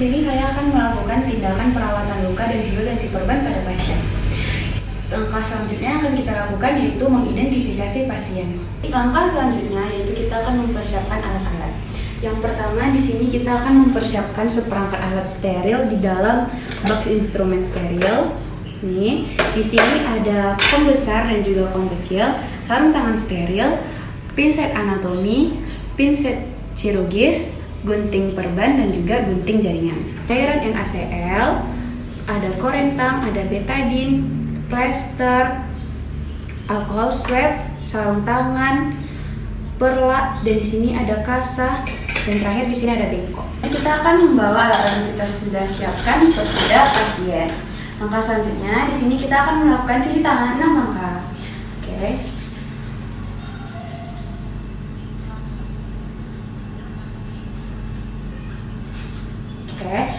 sini saya akan melakukan tindakan perawatan luka dan juga ganti perban pada pasien. Langkah selanjutnya yang akan kita lakukan yaitu mengidentifikasi pasien. Langkah selanjutnya yaitu kita akan mempersiapkan alat-alat. Yang pertama di sini kita akan mempersiapkan seperangkat alat steril di dalam bak instrumen steril. Nih, di sini ada kom besar dan juga kom kecil, sarung tangan steril, pinset anatomi, pinset chirurgis, gunting perban dan juga gunting jaringan. Cairan NaCl, ada korentang, ada betadine, plester, alkohol swab, sarung tangan, perla, dan di sini ada kasa, dan terakhir di sini ada bengkok. Kita akan membawa alat yang kita sudah siapkan kepada pasien. Langkah selanjutnya di sini kita akan melakukan cuci tangan 6 langkah. Oke.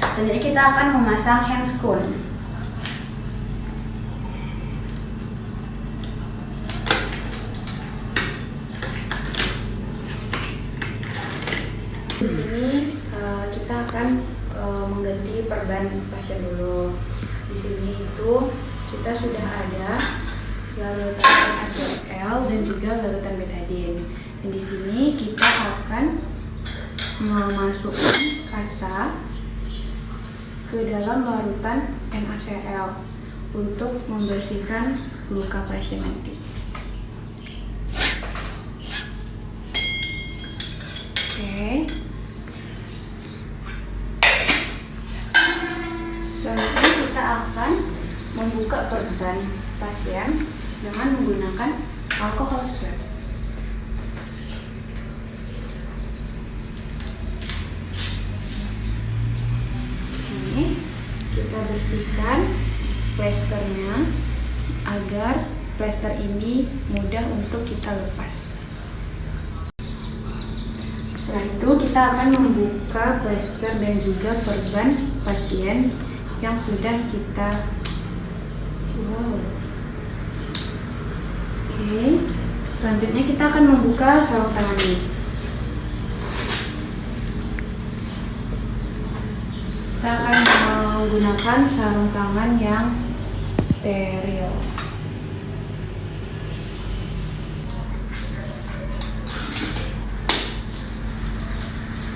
Selanjutnya kita akan memasang handscoon. Di sini kita akan mengganti perban pasien dulu. Di sini itu kita sudah ada larutan NaCl dan juga larutan betadine. Dan di sini kita akan memasukkan kasa ke dalam larutan NaCl untuk membersihkan luka pasien nanti. Oke. Selanjutnya kita akan membuka perban pasien dengan menggunakan alkohol swab. Ini kita bersihkan plesternya agar plester ini mudah untuk kita lepas. Setelah itu kita akan membuka plester dan juga perban pasien yang sudah kita Oke. Selanjutnya kita akan membuka sarung tangan ini. Kita akan menggunakan sarung tangan yang steril.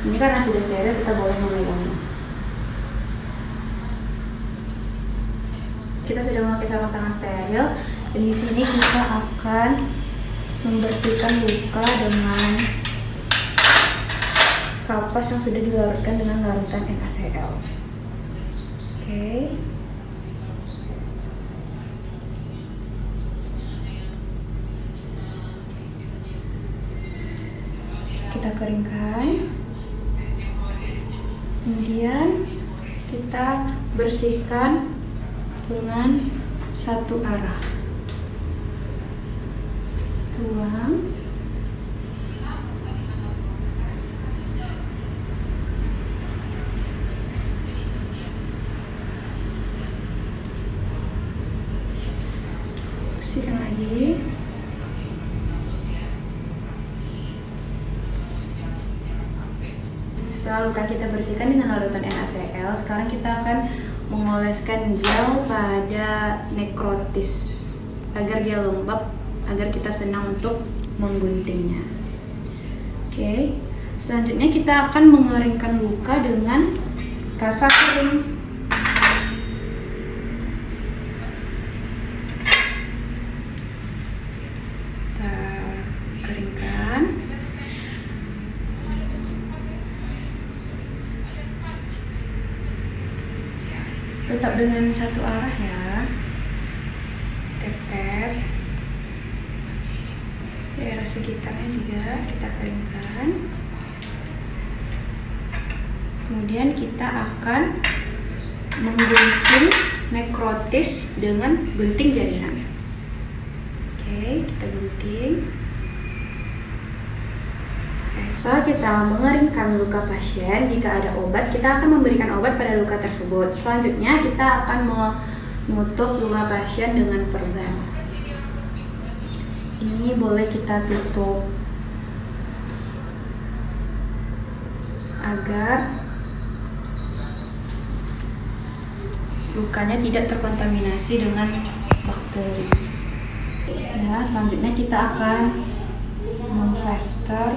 Ini karena sudah steril, kita boleh memegangnya. Kita sudah memakai sarung tangan steril, dan di sini kita akan membersihkan luka dengan kapas yang sudah dilarutkan dengan larutan NaCl. Oke. Kita keringkan. Kemudian kita bersihkan dengan satu arah. Tuang. Bersihkan lagi. Setelah luka kita bersihkan dengan larutan NaCl, sekarang kita akan mengoleskan gel pada nekrotis agar dia lembab, agar kita senang untuk mengguntingnya. Oke. Selanjutnya kita akan mengeringkan luka dengan kasa kering. Kita keringkan. Tetap dengan satu arah ya. Tap-tap. Daerah sekitarnya juga kita keringkan. Kemudian kita akan menggunting nekrotis dengan gunting jaringan. Oke, kita gunting. Setelah kita mengeringkan luka pasien, jika ada obat, kita akan memberikan obat pada luka tersebut. Selanjutnya, kita akan menutup luka pasien dengan perban. Ini boleh kita tutup agar lukanya tidak terkontaminasi dengan bakteri. Ya, selanjutnya kita akan memplaster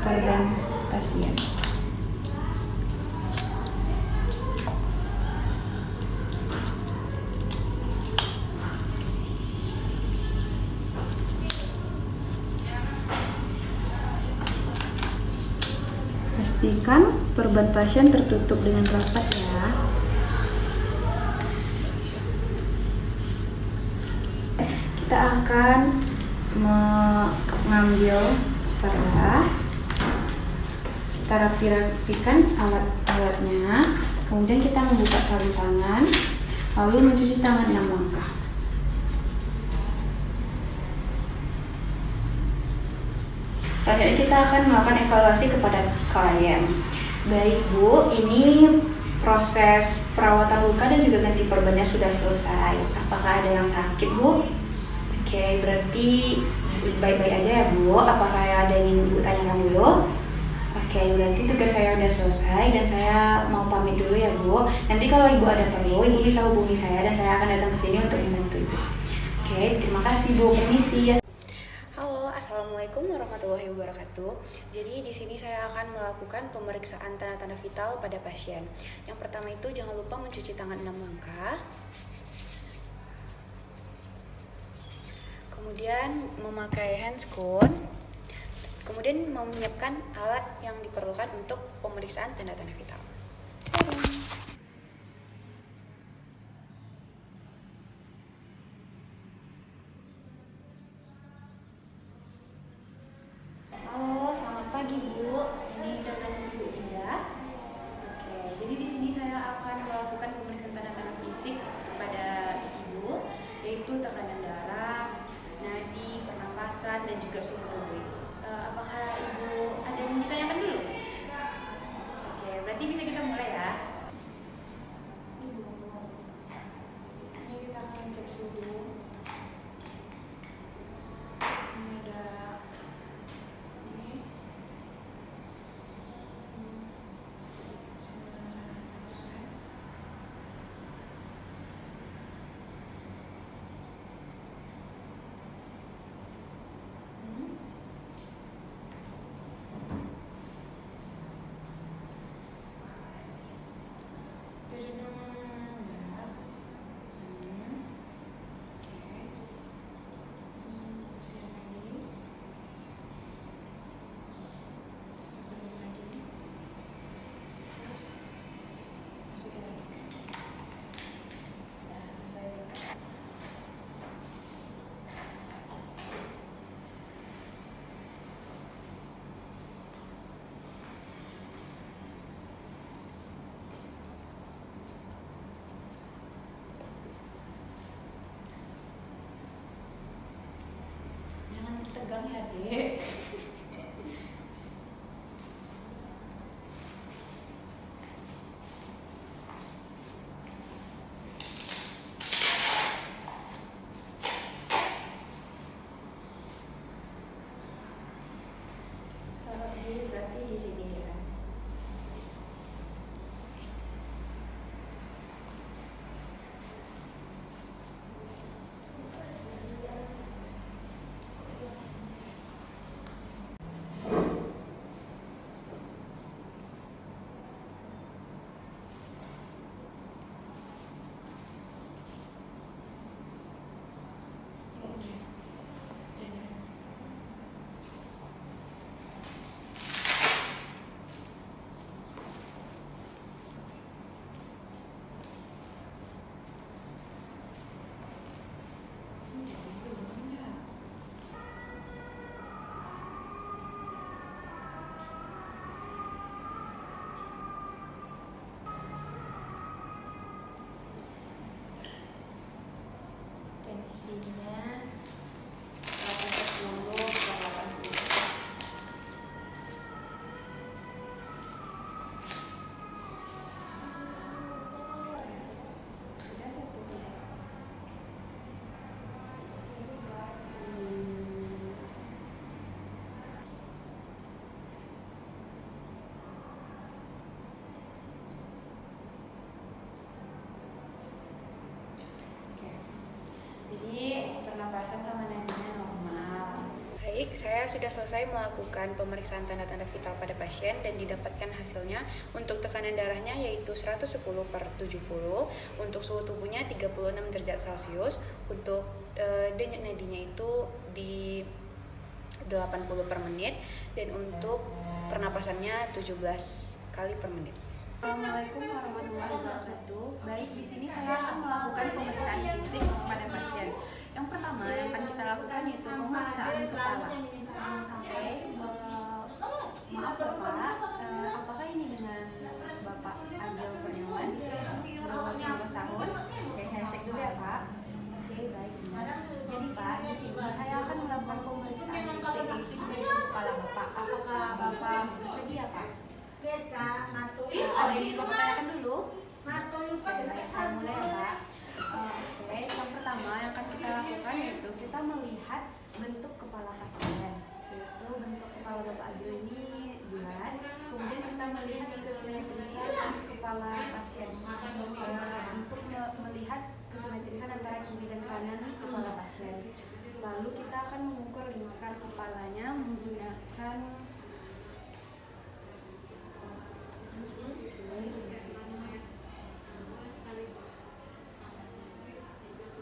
perban pasien. Pastikan perban pasien tertutup dengan rapat ya. Kita akan mengambil perah, kita rapikan alat-alatnya, kemudian kita membuka sarung tangan, lalu mencuci tangan 6 langkah. Selanjutnya kita akan melakukan evaluasi kepada klien. Baik Bu, ini proses perawatan luka dan juga ganti perbannya sudah selesai. Apakah ada yang sakit Bu? Oke, berarti baik-baik aja ya Bu. Apakah ada yang ingin Ibu tanyakan dulu? Oke, berarti tugas saya sudah selesai dan saya mau pamit dulu ya Bu. Nanti kalau Ibu ada perlu, Ibu bisa hubungi saya dan saya akan datang ke sini untuk membantu Ibu. Oke, terima kasih Bu. Permisi. Halo, Assalamualaikum warahmatullahi wabarakatuh. Jadi di sini saya akan melakukan pemeriksaan tanda-tanda vital pada pasien. Yang pertama itu jangan lupa mencuci tangan 6 langkah. Kemudian memakai handscoon. Kemudian menyiapkan alat yang diperlukan untuk pemeriksaan tanda-tanda vital. Halo, selamat pagi Bu. Ini dengan Ibu Indah. Oke, jadi di sini saya akan melakukan pemeriksaan tanda-tanda fisik kepada Ibu, yaitu tekanan darah, nadi, pernapasan, dan juga suhu tubuh Ibu. Apakah Ibu ada yang ditanyakan dulu? Oke, berarti bisa kita mulai ya. Ibu, ini kita akan cek suhu. Ini ada ini. Jangan tegang ya, Dek. Kalau ini berarti di sini ya. Baik, saya sudah selesai melakukan pemeriksaan tanda-tanda vital pada pasien dan didapatkan hasilnya. Untuk tekanan darahnya yaitu 110/70, untuk suhu tubuhnya 36 derajat Celcius, untuk denyut nadinya itu di 80 per menit, dan untuk pernapasannya 17 kali per menit. Assalamualaikum warahmatullahi wabarakatuh. Baik, di sini saya akan melakukan pemeriksaan fisik pada pasien. Yang pertama yang akan kita lakukan yaitu pemeriksaan kepala. Oke, maaf Bapak, apakah ini dengan Bapak Agil Kurniawan, berumur 19 tahun? Oke, saya cek dulu ya Pak. Oke, baik. Jadi Pak, di sini saya akan melakukan pemeriksaan fisik yaitu di bagian kepala Bapak. Apakah Bapak bersedia Pak? Ada yang Bapak tanyakan dulu? Saya mulai ya Pak. Oke, yang pertama yang akan kita lakukan yaitu kita melihat bentuk kepala pasien. Yaitu bentuk kepala Bapak Agil ini bulat. Kemudian kita melihat kesimetrisan kepala pasien. Untuk melihat kesimetrisan antara kiri dan kanan kepala pasien. Lalu kita akan mengukur lingkar kepalanya menggunakan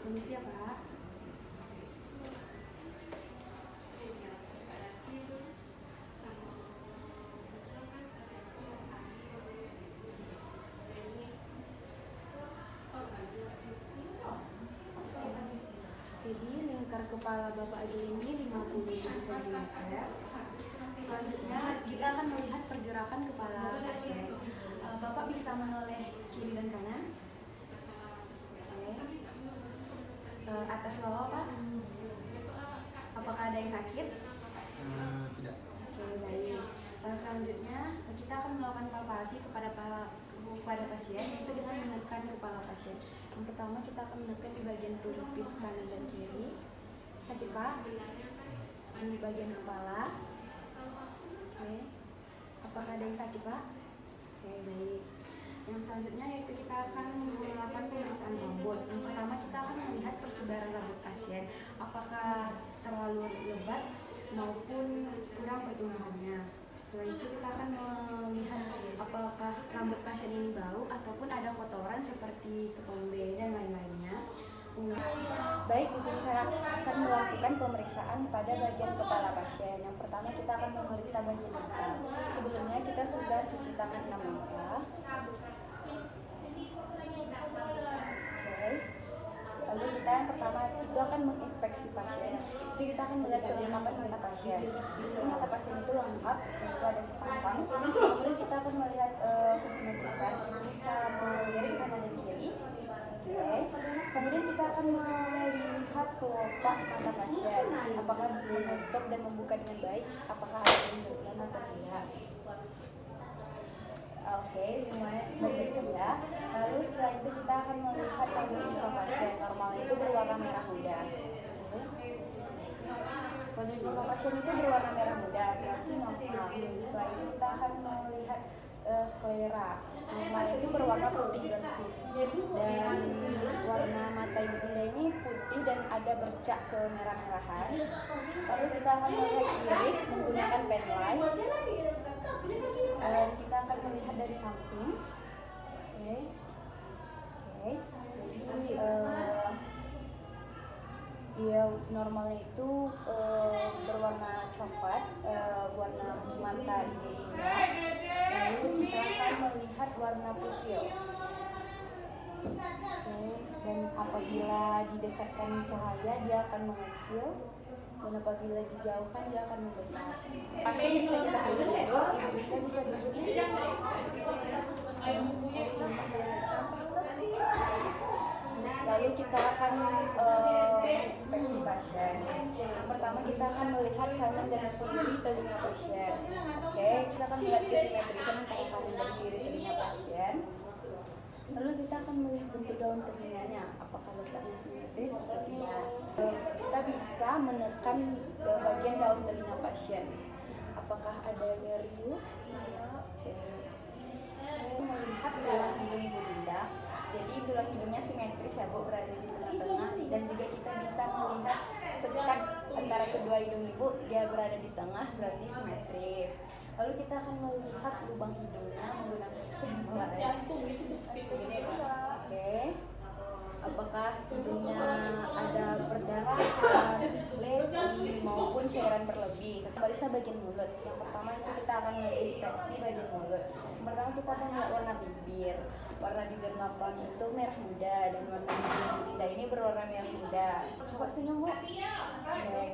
permisi ya Pak. Jadi lingkar kepala Bapak Agil ini 50 cm. Selanjutnya kita akan melihat pergerakan kepala pasien. Bapak bisa menoleh kiri dan kanan. Oke. Atas bawah Pak. Apakah ada yang sakit? Tidak. Oke, baik. Selanjutnya kita akan melakukan palpasi kepada pasien itu dengan menekan kepala pasien. Yang pertama kita akan menekan di bagian pelipis kanan dan kiri. Sakit Pak? Di bagian kepala. Oke. Apakah ada yang sakit Pak? Oke, baik. Yang selanjutnya yaitu kita akan melakukan pemeriksaan rambut. Yang pertama kita akan melihat persebaran rambut pasien. Apakah terlalu lebat maupun kurang pertumbuhannya. Setelah itu kita akan melihat apakah rambut pasien ini bau ataupun ada kotoran seperti ketombe dan lain-lainnya. Baik, di sini saya akan melakukan pemeriksaan pada bagian kepala pasien. Yang pertama kita akan memeriksa bagian mata. Sebelumnya kita sudah cuci tangan 6 langkah. Oke. Lalu kita yang pertama itu akan menginspeksi pasien. Itu kita akan melihat kelengkapan mata pasien. Di sini mata pasien itu lengkap, itu ada sepasang. Kemudian kita akan melihat kesimetrisan, bisa melirik kanan dan kiri. Oke. Kemudian kita akan melihat kelopak mata pasien. Apakah menutup dan membuka dengan baik? Apakah ada benjolan atau tidak? Oke, semuanya baik-baik saja. Lalu setelah itu kita akan melihat kondisi pasien. Normalnya itu berwarna merah muda. Kondisi pasien itu berwarna merah muda, berarti normal. Setelah itu kita akan melihat sklera. Normalnya itu berwarna putih bersih. Dan warna mata ibu Dinda ini putih dan ada bercak kemerah-merahan. Lalu kita akan melihat iris menggunakan pen light. Kita akan melihat dari samping. Oke. Jadi dia normalnya itu berwarna coklat, warna mata ibu Dinda. Lalu kita akan melihat warna pupil. Oke. Dan apabila didekatkan cahaya dia akan mengecil. Dan apabila dijauhkan dia akan membesar. Pasien bisa kita suruh duduk, ibu Dinda bisa duduk. Lalu kita akan inspeksi pasien. Yang pertama kita akan melihat kanan dan kiri telinga pasien. Oke, kita akan melihat kesimetrisan antara kanan dan kiri telinga pasien. Lalu kita akan melihat bentuk daun telinganya, apakah letaknya simetris atau tidak. Kita bisa menekan bagian daun telinga pasien. Apakah ada nyeri? Saya melihat tulang hidung ibu Dinda. Jadi tulang hidungnya simetris ya Bu, berada di tengah-tengah. Dan juga kita bisa melihat sekat antara kedua hidung ibu dia berada di tengah berarti simetris. Lalu kita akan melihat lubang hidungnya menggunakan penilaian. Oke. Apakah hidungnya ada perdarahan, lesi maupun cairan berlebih. Periksa bagian mulut. Yang pertama itu kita akan menginspeksi bagian mulut. Yang pertama kita akan melihat warna bibir. Warna bibir Lambang itu merah muda dan warna bibir Dinda ini berwarna merah muda. Coba senyum, Bu. Oke,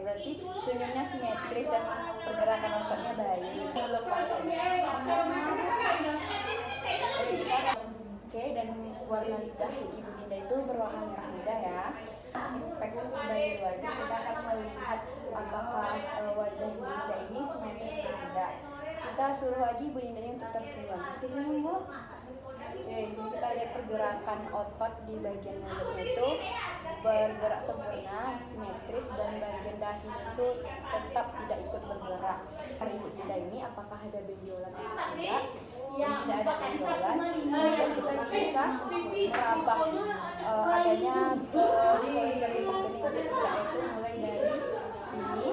berarti senyumnya simetris dan pergerakan ototnya baik. Mulut pasiennya. Oke, dan warna lidah Ibu Dinda itu berwarna merah muda ya. Inspeksi bagian wajah kita akan melihat apakah wajah Ibu Dinda ini simetris atau tidak. Kita suruh lagi Ibu Dinda ini untuk tersenyum. Senyum, Bu. Oke, ini kita lihat pergerakan otot di bagian mulutnya itu bergerak sempurna, simetris, dan bagian dahi itu tetap tidak ikut bergerak. Hari Ibu Dinda ini apakah ada benjolan atau tidak? Jika tidak ada benjolan, kemudian kita bisa meraba adanya kelenjar getah bening atau tidak, itu mulai dari sini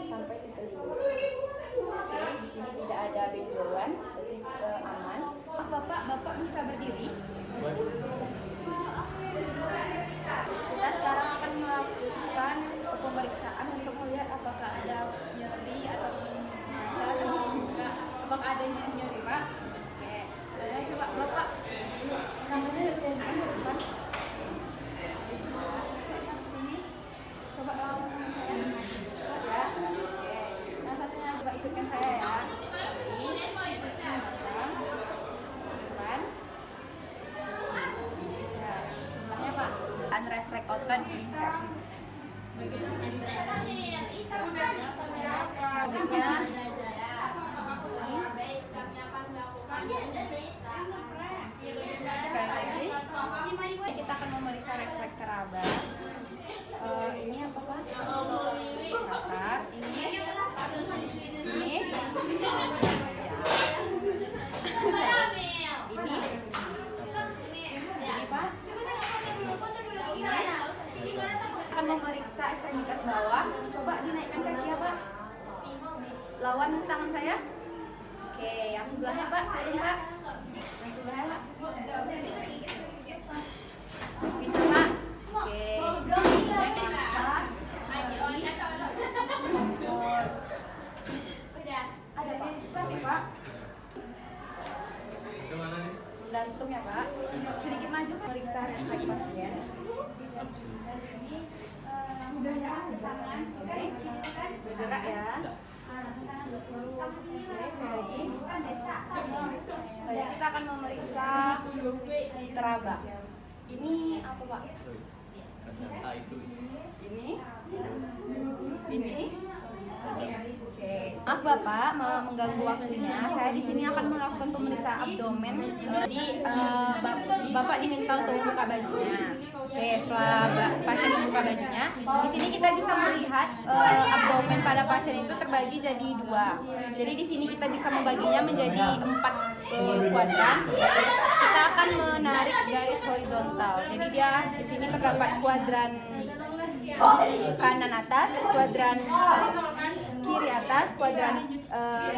sampai ke telinga. Oke, di sini tidak ada benjolan, berarti aman. Bapak bisa berdiri. Kita sekarang akan melakukan pemeriksaan untuk melihat apakah ada nyeri ataupun masa atau enggak. Apakah ada nyeri, Pak? Oke. Coba Bapak tangannya diposisikan di depan. Coba di sini. Coba lawan saya. Ya. Oke. Nah, satunya coba ikutkan saya ya. Refleks outcome bisa. Sekali lagi kita akan memeriksa refleks teraba. Ini apa Pak? Kasar. Ini Pak. Akan memeriksa ekstremitas bawah. Coba dinaikkan kaki ya Pak. Lawan tangan saya. Oke, yang sebelahnya Pak. Pak. Yang sebelahnya Pak. Bisa Pak. Oke. Ada Pak. Sakit Pak. Jantung ya Pak. Sedikit maju periksa refleks pasien. Bergerak ya. Kita akan memeriksa teraba. Ini apa Pak? Ini. Maaf Bapak mengganggu waktunya. Saya di sini akan melakukan pemeriksaan abdomen. Jadi Bapak diminta untuk membuka bajunya. Oke, setelah pasien membuka bajunya, di sini kita bisa melihat abdomen pada pasien itu terbagi jadi 2. Jadi di sini kita bisa membaginya menjadi 4 kuadran. Kita akan menarik garis horizontal. Jadi dia di sini terdapat kuadran kanan atas, kuadran kiri atas, kuadran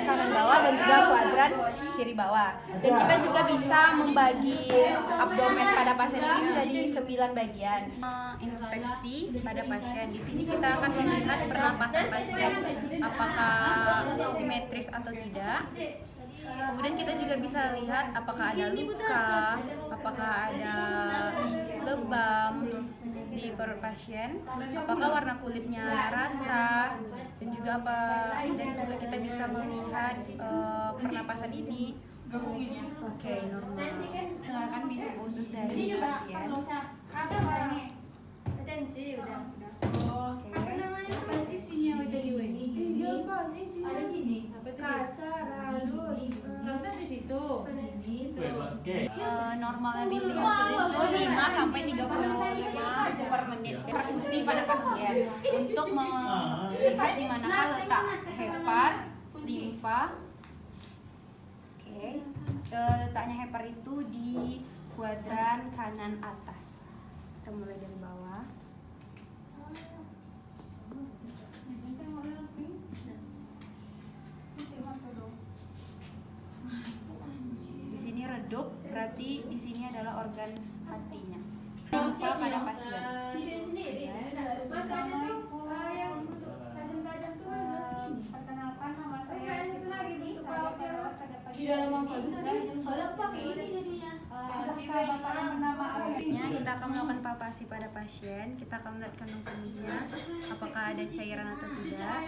kanan bawah, dan juga kuadran kiri bawah. Dan kita juga bisa membagi abdomen pada pasien ini menjadi 9 bagian. Inspeksi pada pasien. Di sini kita akan melihat pernapasan pasien, apakah simetris atau tidak. Kemudian kita juga bisa lihat apakah ada luka, apakah ada lebam di perut pasien, apakah warna kulitnya rata, dan juga kita bisa melihat pernapasan ini. Oke, normal. Dengarkan bisu usus dari pasien. Atensi udah. Apa namanya posisinya udah di ini? Ada gini. Kasar, halus. Kasar di situ. Normalnya bisu usus itu 5 sampai 35 per menit. Perfusi pada pasien untuk melihat di manakah letak hepar, limfa. Oke. Letaknya hepar itu di kuadran kanan atas. Kita mulai dari bawah. Di sini redup, berarti di sini adalah organ hatinya. Lupa pada pasien. Perkenalkan nama saya Di dalam apa itu tadi? Soalnya aku pakai ini jadinya. Bapak yang bernama akhirnya kita akan melakukan palpasi pada pasien. Kita akan melihat kandung kandungnya apakah ada cairan atau tidak.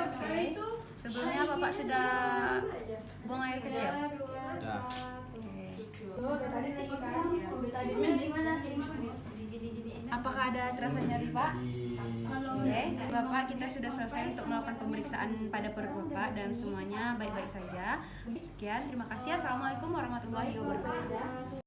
Oke. Sebelumnya Bapak sudah buang air kecil. Sudah. Apakah ada terasa nyeri, Pak? Oke, Bapak, kita sudah selesai untuk melakukan pemeriksaan pada perut Bapak dan semuanya baik-baik saja. Sekian, terima kasih. Assalamualaikum warahmatullahi wabarakatuh.